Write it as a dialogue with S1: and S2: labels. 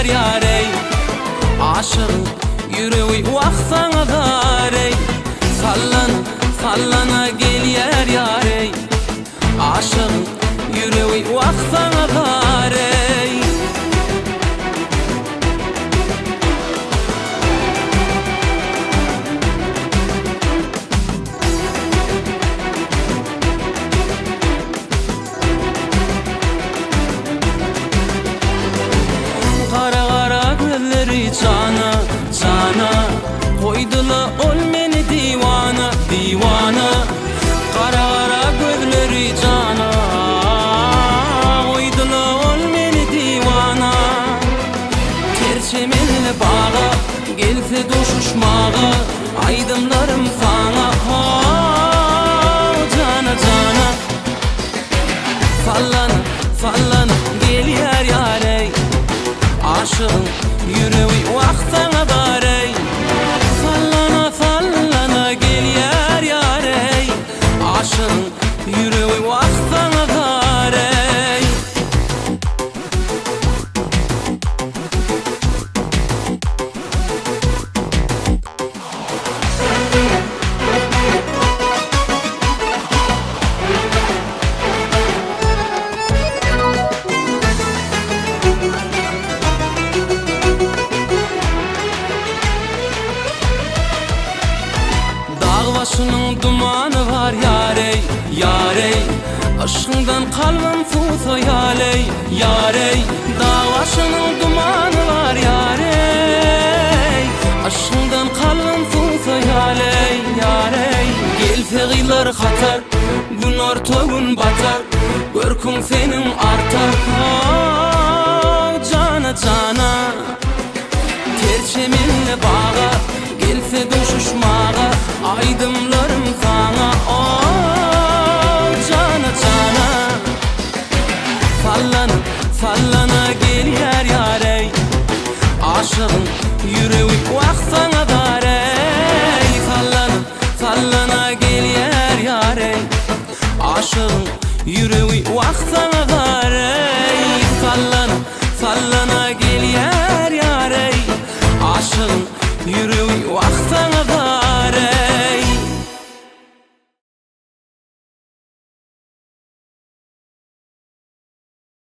S1: yer yarey. Aşığın yüreği vaxtana darey. Sallana sallana gel yer yarey. Aşığın yüreği vaxtana darey. Kara kara gözleri cana cana, koydula ol meni divana divana. Kara kara gözleri cana, koydula ol meni divana. Terçemenle bağa gelse doşuşmağa, aydınlarım sana cana cana. Sallana sallana gel yer yarey. Aşığın yüreği vaxtana darey. Sallana sallana gel yer yarey. Aşığın yüreği vaxtana darey. Başının dumanı var yarey, yarey. Aşkından kalbim fuso yarey, yarey. Dağ başının dumanı var yarey. Aşkından kalbim fuso yarey, yarey. Gel feğiler katar, gün orta gün batar. Görkün senin artar, cana cana. Terçeminle bağa gelse doşuşmağa, aydımlarım sana cana cana. Sallana sallana gel yer yarey. Aşığın yüreği vaxtana darey. Sallana sallana gel yer yarey. Aşığın yüreği vaxtana darey.